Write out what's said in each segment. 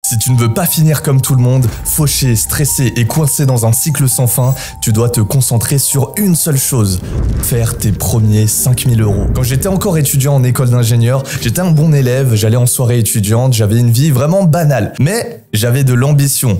Si tu ne veux pas finir comme tout le monde, fauché, stressé et coincé dans un cycle sans fin, tu dois te concentrer sur une seule chose, faire tes premiers 5000 €. Quand j'étais encore étudiant en école d'ingénieur, j'étais un bon élève, j'allais en soirée étudiante, j'avais une vie vraiment banale. Mais j'avais de l'ambition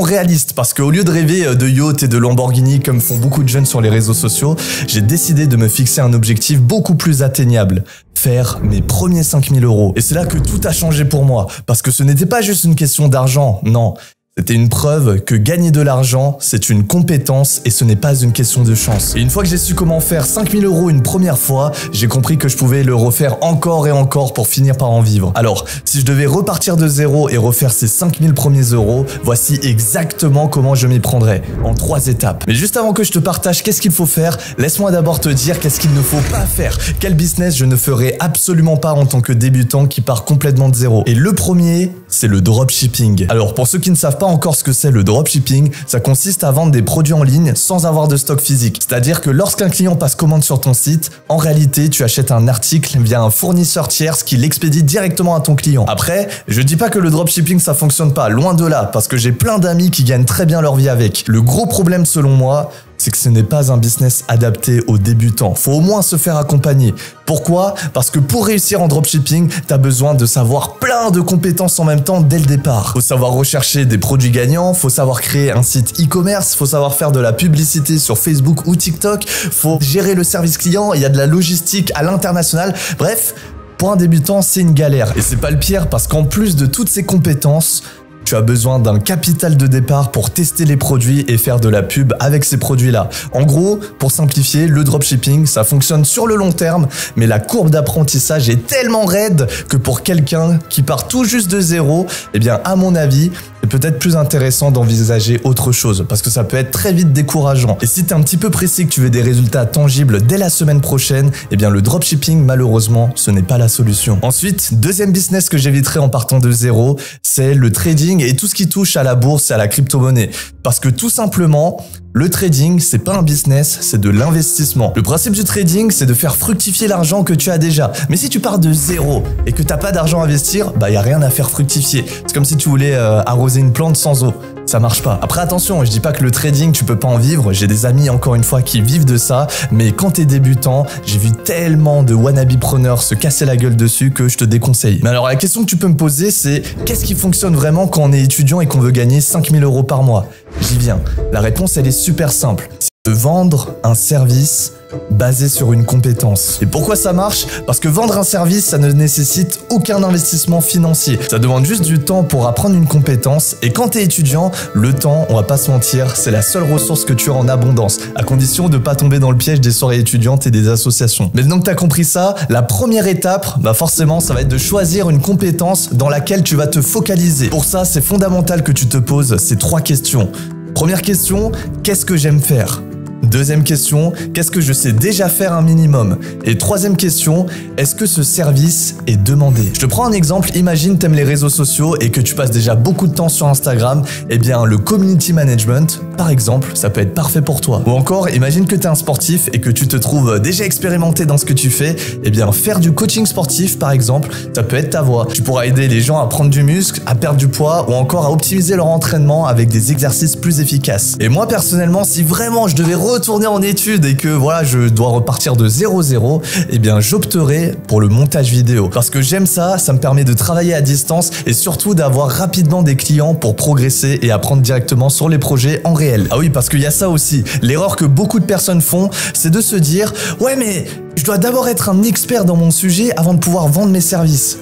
réaliste, parce qu'au lieu de rêver de yacht et de Lamborghini comme font beaucoup de jeunes sur les réseaux sociaux, j'ai décidé de me fixer un objectif beaucoup plus atteignable. Faire mes premiers 5000 €. Et c'est là que tout a changé pour moi, parce que ce n'était pas juste une question d'argent, non. C'était une preuve que gagner de l'argent, c'est une compétence et ce n'est pas une question de chance. Et une fois que j'ai su comment faire 5000 € une première fois, j'ai compris que je pouvais le refaire encore et encore pour finir par en vivre. Alors, si je devais repartir de zéro et refaire ces 5000 premiers €, voici exactement comment je m'y prendrais, en 3 étapes. Mais juste avant que je te partage qu'est-ce qu'il faut faire, laisse-moi d'abord te dire qu'est-ce qu'il ne faut pas faire. Quel business je ne ferai absolument pas en tant que débutant qui part complètement de zéro. Et le premier, c'est le dropshipping. Alors, pour ceux qui ne savent pas encore ce que c'est le dropshipping, ça consiste à vendre des produits en ligne sans avoir de stock physique. C'est-à-dire que lorsqu'un client passe commande sur ton site, en réalité, tu achètes un article via un fournisseur tierce qui l'expédie directement à ton client. Après, je dis pas que le dropshipping ça fonctionne pas, loin de là, parce que j'ai plein d'amis qui gagnent très bien leur vie avec. Le gros problème selon moi, c'est que ce n'est pas un business adapté aux débutants. Faut au moins se faire accompagner. Pourquoi? Parce que pour réussir en dropshipping, tu as besoin de savoir plein de compétences en même temps dès le départ. Faut savoir rechercher des produits gagnants, faut savoir créer un site e-commerce, faut savoir faire de la publicité sur Facebook ou TikTok, faut gérer le service client, il y a de la logistique à l'international. Bref, pour un débutant, c'est une galère. Et c'est pas le pire parce qu'en plus de toutes ces compétences, tu as besoin d'un capital de départ pour tester les produits et faire de la pub avec ces produits-là. En gros, pour simplifier, le dropshipping, ça fonctionne sur le long terme, mais la courbe d'apprentissage est tellement raide que pour quelqu'un qui part tout juste de zéro, eh bien, à mon avis, c'est peut-être plus intéressant d'envisager autre chose parce que ça peut être très vite décourageant. Et si tu es un petit peu pressé que tu veux des résultats tangibles dès la semaine prochaine, eh bien le dropshipping, malheureusement, ce n'est pas la solution. Ensuite, deuxième business que j'éviterai en partant de zéro, c'est le trading et tout ce qui touche à la bourse et à la crypto-monnaie. Parce que tout simplement, le trading, c'est pas un business, c'est de l'investissement. Le principe du trading, c'est de faire fructifier l'argent que tu as déjà. Mais si tu pars de zéro et que t'as pas d'argent à investir, bah y a rien à faire fructifier. C'est comme si tu voulais arroser une plante sans eau. Ça marche pas. Après attention, je dis pas que le trading tu peux pas en vivre, j'ai des amis encore une fois qui vivent de ça, mais quand t'es débutant, j'ai vu tellement de wannabe-preneurs se casser la gueule dessus que je te déconseille. Mais alors la question que tu peux me poser c'est qu'est-ce qui fonctionne vraiment quand on est étudiant et qu'on veut gagner 5000 € par mois? J'y viens. La réponse elle est super simple. C'est de vendre un service basé sur une compétence. Et pourquoi ça marche? Parce que vendre un service, ça ne nécessite aucun investissement financier. Ça demande juste du temps pour apprendre une compétence. Et quand t'es étudiant, le temps, on va pas se mentir, c'est la seule ressource que tu as en abondance, à condition de pas tomber dans le piège des soirées étudiantes et des associations. Maintenant que t'as compris ça, la première étape, bah forcément, ça va être de choisir une compétence dans laquelle tu vas te focaliser. Pour ça, c'est fondamental que tu te poses ces 3 questions. Première question, qu'est-ce que j'aime faire? Deuxième question, qu'est-ce que je sais déjà faire un minimum? Et troisième question, est-ce que ce service est demandé? Je te prends un exemple, imagine t'aimes les réseaux sociaux et que tu passes déjà beaucoup de temps sur Instagram, eh bien le community management, par exemple, ça peut être parfait pour toi. Ou encore, imagine que t'es un sportif et que tu te trouves déjà expérimenté dans ce que tu fais, eh bien faire du coaching sportif, par exemple, ça peut être ta voie. Tu pourras aider les gens à prendre du muscle, à perdre du poids ou encore à optimiser leur entraînement avec des exercices plus efficaces. Et moi personnellement, si vraiment je devais retourner en études et que voilà, je dois repartir de 0-0, eh bien j'opterai pour le montage vidéo parce que j'aime ça, ça me permet de travailler à distance et surtout d'avoir rapidement des clients pour progresser et apprendre directement sur les projets en réel. Ah oui, parce qu'il y a ça aussi. L'erreur que beaucoup de personnes font, c'est de se dire « Ouais, mais je dois d'abord être un expert dans mon sujet avant de pouvoir vendre mes services. »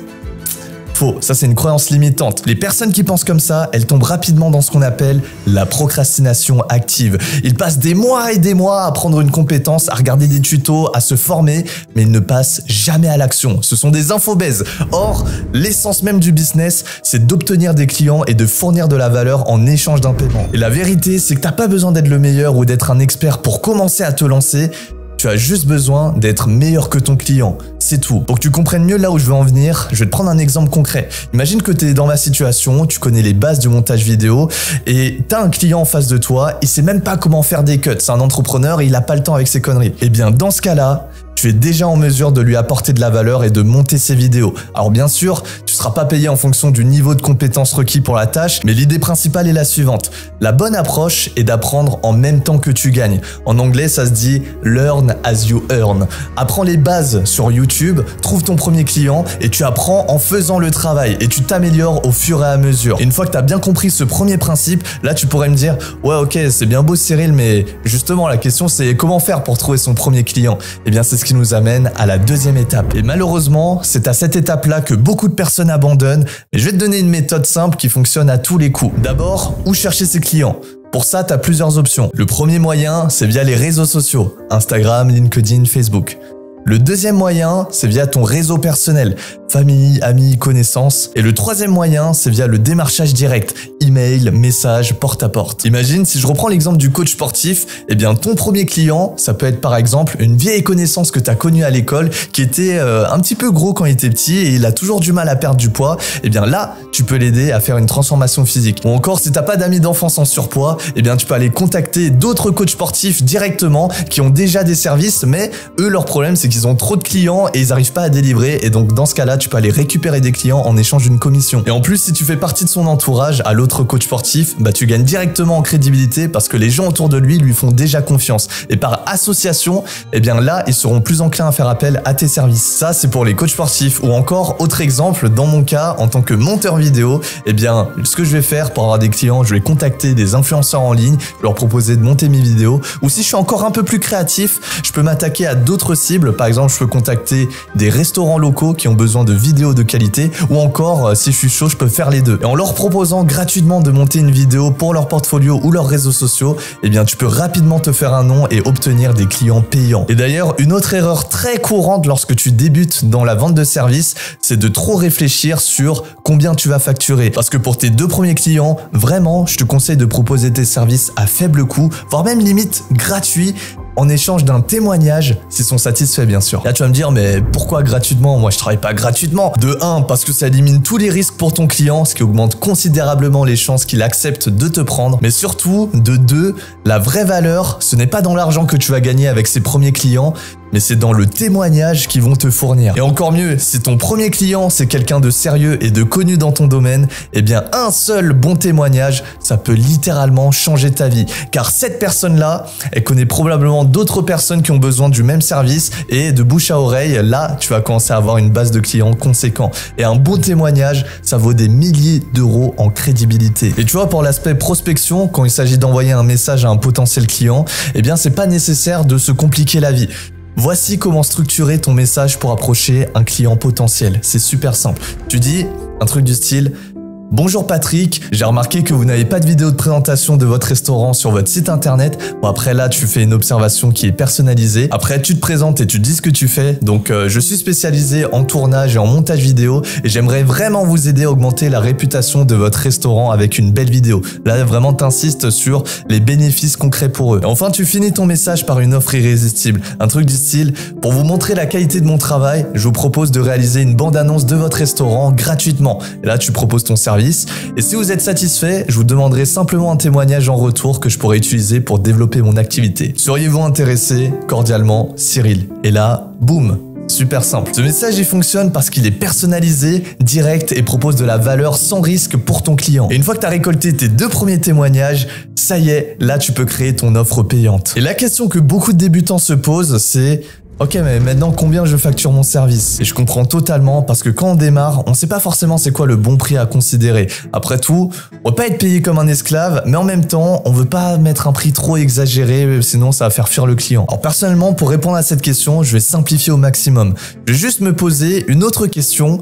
Faux, ça c'est une croyance limitante. Les personnes qui pensent comme ça, elles tombent rapidement dans ce qu'on appelle la procrastination active. Ils passent des mois et des mois à apprendre une compétence, à regarder des tutos, à se former, mais ils ne passent jamais à l'action. Ce sont des infobèses. Or, l'essence même du business, c'est d'obtenir des clients et de fournir de la valeur en échange d'un paiement. Et la vérité, c'est que t'as pas besoin d'être le meilleur ou d'être un expert pour commencer à te lancer. Tu as juste besoin d'être meilleur que ton client, c'est tout. Pour que tu comprennes mieux là où je veux en venir, je vais te prendre un exemple concret. Imagine que tu es dans ma situation, tu connais les bases du montage vidéo et tu as un client en face de toi, il sait même pas comment faire des cuts, c'est un entrepreneur et il a pas le temps avec ses conneries. Et bien dans ce cas-là, tu es déjà en mesure de lui apporter de la valeur et de monter ses vidéos. Alors bien sûr, tu ne seras pas payé en fonction du niveau de compétence requis pour la tâche, mais l'idée principale est la suivante. La bonne approche est d'apprendre en même temps que tu gagnes. En anglais, ça se dit « learn as you earn ». Apprends les bases sur YouTube, trouve ton premier client et tu apprends en faisant le travail et tu t'améliores au fur et à mesure. Et une fois que tu as bien compris ce premier principe, là tu pourrais me dire « ouais ok, c'est bien beau Cyril, mais justement la question c'est comment faire pour trouver son premier client ?» Eh bien c'est ce qui nous amène à la deuxième étape. Et malheureusement, c'est à cette étape-là que beaucoup de personnes abandonnent. Et je vais te donner une méthode simple qui fonctionne à tous les coups. D'abord, où chercher ses clients ? Pour ça, tu as plusieurs options. Le premier moyen, c'est via les réseaux sociaux. Instagram, LinkedIn, Facebook. Le deuxième moyen, c'est via ton réseau personnel, famille, amis, connaissances. Et le troisième moyen, c'est via le démarchage direct, email, message, porte à porte. Imagine, si je reprends l'exemple du coach sportif, eh bien ton premier client, ça peut être par exemple une vieille connaissance que tu as connue à l'école qui était un petit peu gros quand il était petit et il a toujours du mal à perdre du poids. Eh bien là, tu peux l'aider à faire une transformation physique. Ou encore, si t'as pas d'amis d'enfance en surpoids, eh bien tu peux aller contacter d'autres coachs sportifs directement qui ont déjà des services, mais eux, leur problème, c'est qu'ils ont trop de clients et ils n'arrivent pas à délivrer. Et donc dans ce cas-là, tu peux aller récupérer des clients en échange d'une commission. Et en plus, si tu fais partie de son entourage à l'autre coach sportif, bah tu gagnes directement en crédibilité parce que les gens autour de lui font déjà confiance. Et par association, eh bien là, ils seront plus enclins à faire appel à tes services. Ça, c'est pour les coachs sportifs. Ou encore, autre exemple, dans mon cas, en tant que monteur vidéo, eh bien, ce que je vais faire pour avoir des clients, je vais contacter des influenceurs en ligne, leur proposer de monter mes vidéos. Ou si je suis encore un peu plus créatif, je peux m'attaquer à d'autres cibles. Par exemple, je peux contacter des restaurants locaux qui ont besoin de vidéos de qualité. Ou encore, si je suis chaud, je peux faire les deux. Et en leur proposant gratuitement de monter une vidéo pour leur portfolio ou leurs réseaux sociaux, eh bien, tu peux rapidement te faire un nom et obtenir des clients payants. Et d'ailleurs, une autre erreur très courante lorsque tu débutes dans la vente de services, c'est de trop réfléchir sur combien tu vas facturer. Parce que pour tes deux premiers clients, vraiment, je te conseille de proposer tes services à faible coût, voire même limite gratuit, en échange d'un témoignage, s'ils sont satisfaits bien sûr. Là tu vas me dire, mais pourquoi gratuitement? Moi je travaille pas gratuitement. De 1, parce que ça élimine tous les risques pour ton client, ce qui augmente considérablement les chances qu'il accepte de te prendre. Mais surtout, de 2, la vraie valeur, ce n'est pas dans l'argent que tu vas gagner avec ces premiers clients, mais c'est dans le témoignage qu'ils vont te fournir. Et encore mieux, si ton premier client c'est quelqu'un de sérieux et de connu dans ton domaine, eh bien un seul bon témoignage, ça peut littéralement changer ta vie. Car cette personne-là, elle connaît probablement d'autres personnes qui ont besoin du même service et de bouche à oreille, là tu vas commencer à avoir une base de clients conséquent. Et un bon témoignage, ça vaut des milliers d'euros en crédibilité. Et tu vois, pour l'aspect prospection, quand il s'agit d'envoyer un message à un potentiel client, eh bien c'est pas nécessaire de se compliquer la vie. Voici comment structurer ton message pour approcher un client potentiel. C'est super simple. Tu dis un truc du style « Bonjour Patrick, j'ai remarqué que vous n'avez pas de vidéo de présentation de votre restaurant sur votre site internet. » Bon, après là, tu fais une observation qui est personnalisée. Après, tu te présentes et tu dis ce que tu fais. Donc, je suis spécialisé en tournage et en montage vidéo et j'aimerais vraiment vous aider à augmenter la réputation de votre restaurant avec une belle vidéo. Là, vraiment, t'insistes sur les bénéfices concrets pour eux. Et enfin, tu finis ton message par une offre irrésistible. Un truc du style « Pour vous montrer la qualité de mon travail, je vous propose de réaliser une bande-annonce de votre restaurant gratuitement. » Et là, tu proposes ton service. Et si vous êtes satisfait, je vous demanderai simplement un témoignage en retour que je pourrais utiliser pour développer mon activité. Seriez-vous intéressé? Cordialement, Cyril. Et là, boum! Super simple. Ce message, il fonctionne parce qu'il est personnalisé, direct et propose de la valeur sans risque pour ton client. Et une fois que tu as récolté tes 2 premiers témoignages, ça y est, là tu peux créer ton offre payante. Et la question que beaucoup de débutants se posent, c'est ok, mais maintenant combien je facture mon service? Et je comprends totalement parce que quand on démarre, on sait pas forcément c'est quoi le bon prix à considérer. Après tout, on veut pas être payé comme un esclave, mais en même temps, on veut pas mettre un prix trop exagéré, sinon ça va faire fuir le client. Alors personnellement, pour répondre à cette question, je vais simplifier au maximum. Je vais juste me poser une autre question.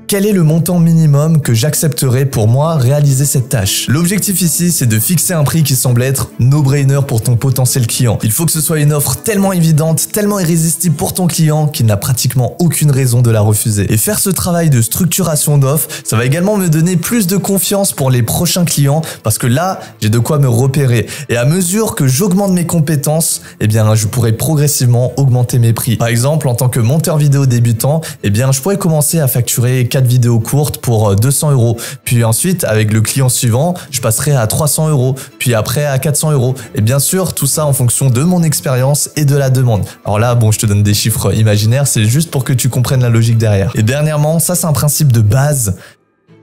Quel est le montant minimum que j'accepterai pour moi réaliser cette tâche? L'objectif ici, c'est de fixer un prix qui semble être no-brainer pour ton potentiel client. Il faut que ce soit une offre tellement évidente, tellement irrésistible pour ton client qu'il n'a pratiquement aucune raison de la refuser. Et faire ce travail de structuration d'offre, ça va également me donner plus de confiance pour les prochains clients parce que là, j'ai de quoi me repérer. Et à mesure que j'augmente mes compétences, eh bien, je pourrai progressivement augmenter mes prix. Par exemple, en tant que monteur vidéo débutant, eh bien, je pourrais commencer à facturer 4 4 vidéos courtes pour 200 €. Puis ensuite, avec le client suivant, je passerai à 300 €, puis après à 400 €. Et bien sûr, tout ça en fonction de mon expérience et de la demande. Alors là, bon, je te donne des chiffres imaginaires, c'est juste pour que tu comprennes la logique derrière. Et dernièrement, ça c'est un principe de base,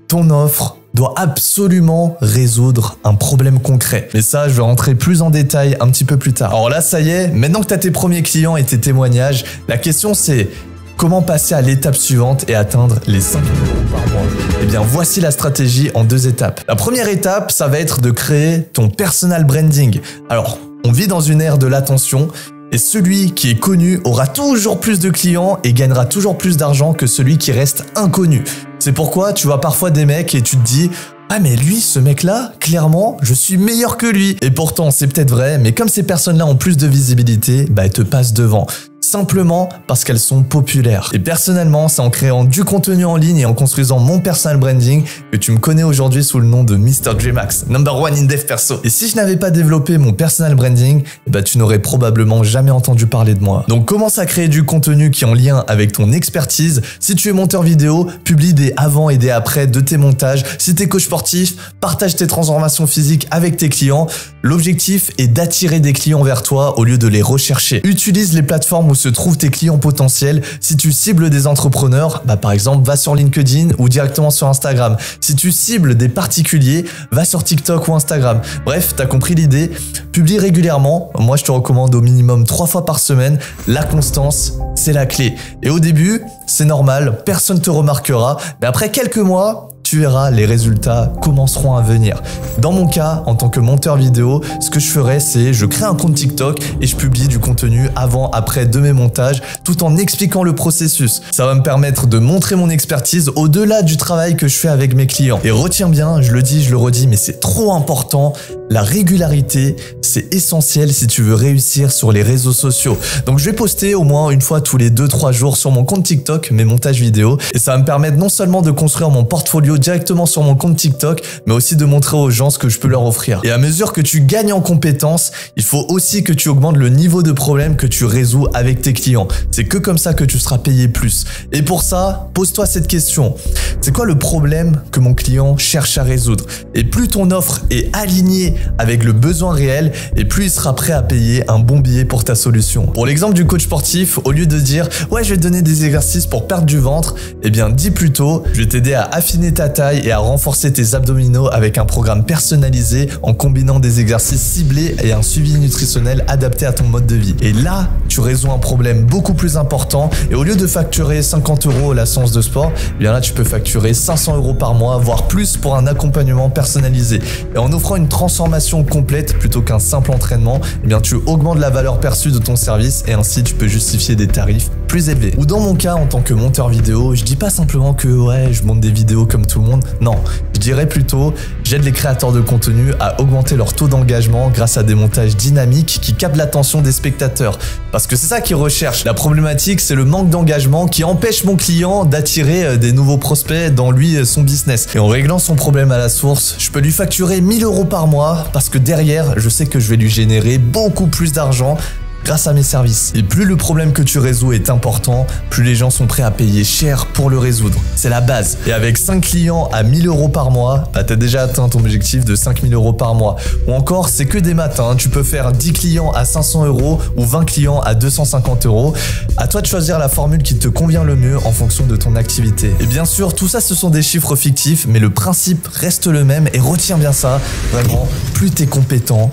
ton offre doit absolument résoudre un problème concret. Mais ça, je vais rentrer plus en détail un petit peu plus tard. Alors là, ça y est, maintenant que tu as tes premiers clients et tes témoignages, la question c'est comment passer à l'étape suivante et atteindre les 5 000 € par mois. Eh bien, voici la stratégie en 2 étapes. La première étape, ça va être de créer ton personal branding. Alors, on vit dans une ère de l'attention. Et celui qui est connu aura toujours plus de clients et gagnera toujours plus d'argent que celui qui reste inconnu. C'est pourquoi tu vois parfois des mecs et tu te dis « Ah mais lui, ce mec-là, clairement, je suis meilleur que lui ». Et pourtant, c'est peut-être vrai, mais comme ces personnes-là ont plus de visibilité, bah elles te passent devant. Simplement parce qu'elles sont populaires. Et personnellement, c'est en créant du contenu en ligne et en construisant mon personal branding que tu me connais aujourd'hui sous le nom de Mr. Dreamax, #1 in dev perso. Et si je n'avais pas développé mon personal branding, bah tu n'aurais probablement jamais entendu parler de moi. Donc commence à créer du contenu qui est en lien avec ton expertise. Si tu es monteur vidéo, publie des avant et des après de tes montages. Si tu es coach sportif, partage tes transformations physiques avec tes clients. L'objectif est d'attirer des clients vers toi au lieu de les rechercher. Utilise les plateformes où se trouvent tes clients potentiels. Si tu cibles des entrepreneurs, bah par exemple, va sur LinkedIn ou directement sur Instagram. Si tu cibles des particuliers, va sur TikTok ou Instagram. Bref, t'as compris l'idée. Publie régulièrement. Moi, je te recommande au minimum 3 fois par semaine. La constance, c'est la clé. Et au début, c'est normal, personne te remarquera. Mais après quelques mois, tu verras, les résultats commenceront à venir. Dans mon cas, en tant que monteur vidéo, ce que je ferais, c'est je crée un compte TikTok et je publie du contenu avant, après de mes montages, tout en expliquant le processus. Ça va me permettre de montrer mon expertise au-delà du travail que je fais avec mes clients. Et retiens bien, je le dis, je le redis, mais c'est trop important, la régularité, c'est essentiel si tu veux réussir sur les réseaux sociaux. Donc je vais poster au moins une fois tous les 2-3 jours sur mon compte TikTok mes montages vidéo et ça va me permettre non seulement de construire mon portfolio directement sur mon compte TikTok, mais aussi de montrer aux gens ce que je peux leur offrir. Et à mesure que tu gagnes en compétences, il faut aussi que tu augmentes le niveau de problème que tu résous avec tes clients. C'est que comme ça que tu seras payé plus. Et pour ça, pose-toi cette question. C'est quoi le problème que mon client cherche à résoudre? Et plus ton offre est alignée avec le besoin réel, et plus il sera prêt à payer un bon billet pour ta solution. Pour l'exemple du coach sportif, au lieu de dire « Ouais, je vais te donner des exercices pour perdre du ventre », eh bien dis plutôt « Je vais t'aider à affiner ta taille et à renforcer tes abdominaux avec un programme personnalisé en combinant des exercices ciblés et un suivi nutritionnel adapté à ton mode de vie. » Et là, tu résous un problème beaucoup plus important et au lieu de facturer 50 € la séance de sport, eh bien là, tu peux facturer 500 € par mois, voire plus pour un accompagnement personnalisé. Et en offrant une transformation complète plutôt qu'un simple entraînement, eh bien tu augmentes la valeur perçue de ton service et ainsi tu peux justifier des tarifs plus élevés. Ou dans mon cas, en tant que monteur vidéo, je dis pas simplement que ouais, je monte des vidéos comme tout le monde. Non, je dirais plutôt, j'aide les créateurs de contenu à augmenter leur taux d'engagement grâce à des montages dynamiques qui captent l'attention des spectateurs. Parce que c'est ça qu'ils recherchent. La problématique, c'est le manque d'engagement qui empêche mon client d'attirer des nouveaux prospects dans lui, son business. Et en réglant son problème à la source, je peux lui facturer 1000 € par mois parce que derrière, je sais que je vais lui générer beaucoup plus d'argent grâce à mes services. Et plus le problème que tu résous est important, plus les gens sont prêts à payer cher pour le résoudre. C'est la base. Et avec 5 clients à 1000 € par mois, bah t'as déjà atteint ton objectif de 5000 € par mois. Ou encore, c'est que des maths, hein. Tu peux faire 10 clients à 500 € ou 20 clients à 250 €. À toi de choisir la formule qui te convient le mieux en fonction de ton activité. Et bien sûr, tout ça, ce sont des chiffres fictifs, mais le principe reste le même et retiens bien ça. Vraiment, plus t'es compétent,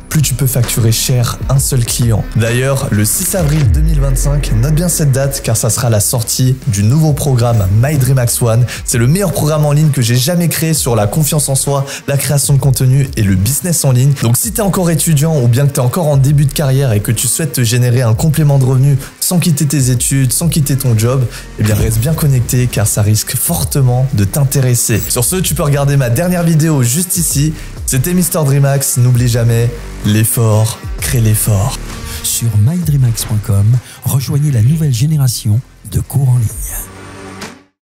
plus tu peux facturer cher un seul client. D'ailleurs, le 6 avril 2025, note bien cette date car ça sera la sortie du nouveau programme My Dreamax One. C'est le meilleur programme en ligne que j'ai jamais créé sur la confiance en soi, la création de contenu et le business en ligne. Donc si tu es encore étudiant ou bien que tu es encore en début de carrière et que tu souhaites te générer un complément de revenu sans quitter tes études, sans quitter ton job, eh bien reste bien connecté car ça risque fortement de t'intéresser. Sur ce, tu peux regarder ma dernière vidéo juste ici. C'était Mr. Dreamax, n'oublie jamais, l'effort crée l'effort. Sur mydreamax.com, rejoignez la nouvelle génération de cours en ligne.